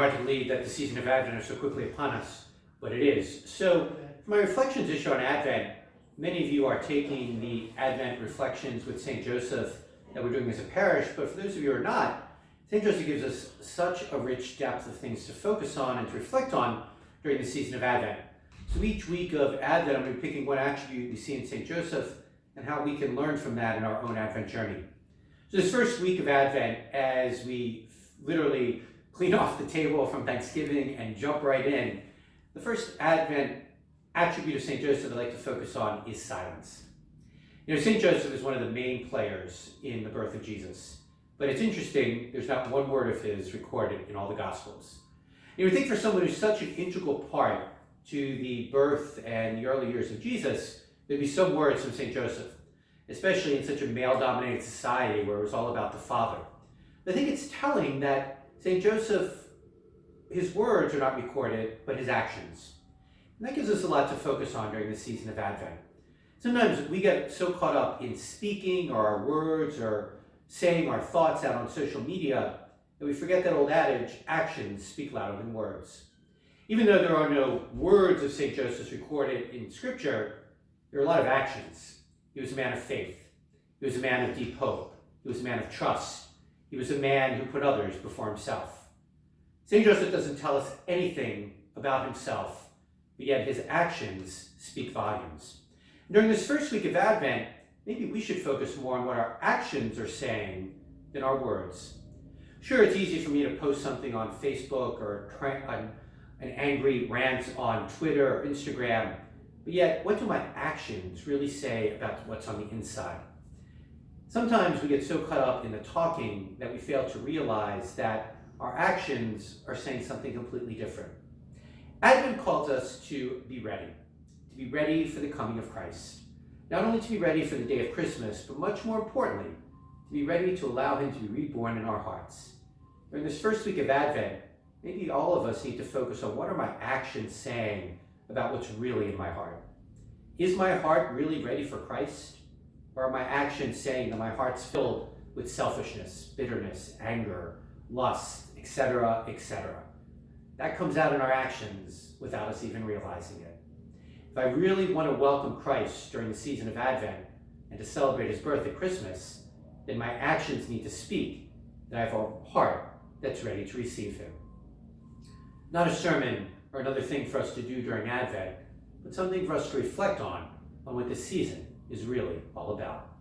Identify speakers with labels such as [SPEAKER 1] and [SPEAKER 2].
[SPEAKER 1] hard to believe that the season of Advent is so quickly upon us, but it is. So, for my reflections issue on Advent, many of you are taking the Advent reflections with St. Joseph that we're doing as a parish, but for those of you who are not, St. Joseph gives us such a rich depth of things to focus on and to reflect on during the season of Advent. So each week of Advent, I'm going to be picking one attribute we see in St. Joseph and how we can learn from that in our own Advent journey. So this first week of Advent, as we literally clean off the table from Thanksgiving and jump right in, the first Advent attribute of St. Joseph I'd like to focus on is silence. St. Joseph is one of the main players in the birth of Jesus. But it's interesting, there's not one word of his recorded in all the Gospels. You would think for someone who's such an integral part to the birth and the early years of Jesus, there'd be some words from St. Joseph, especially in such a male-dominated society where it was all about the father. I think it's telling that St. Joseph, his words are not recorded, but his actions. And that gives us a lot to focus on during the season of Advent. Sometimes we get so caught up in speaking or our words or saying our thoughts out on social media that we forget that old adage, actions speak louder than words. Even though there are no words of St. Joseph recorded in Scripture, there are a lot of actions. He was a man of faith. He was a man of deep hope. He was a man of trust. He was a man who put others before himself. St. Joseph doesn't tell us anything about himself, but yet his actions speak volumes. During this first week of Advent, maybe we should focus more on what our actions are saying than our words. Sure, it's easy for me to post something on Facebook or an angry rant on Twitter or Instagram, but yet what do my actions really say about what's on the inside? Sometimes we get so caught up in the talking that we fail to realize that our actions are saying something completely different. Advent calls us to be ready for the coming of Christ. Not only to be ready for the day of Christmas, but much more importantly, to be ready to allow him to be reborn in our hearts. During this first week of Advent, maybe all of us need to focus on what are my actions saying about what's really in my heart. Is my heart really ready for Christ? Or are my actions saying that my heart's filled with selfishness, bitterness, anger, lust, etc., etc.? That comes out in our actions without us even realizing it. If I really want to welcome Christ during the season of Advent and to celebrate his birth at Christmas, then my actions need to speak that I have a heart that's ready to receive him. Not a sermon or another thing for us to do during Advent, but something for us to reflect on what this season is really all about.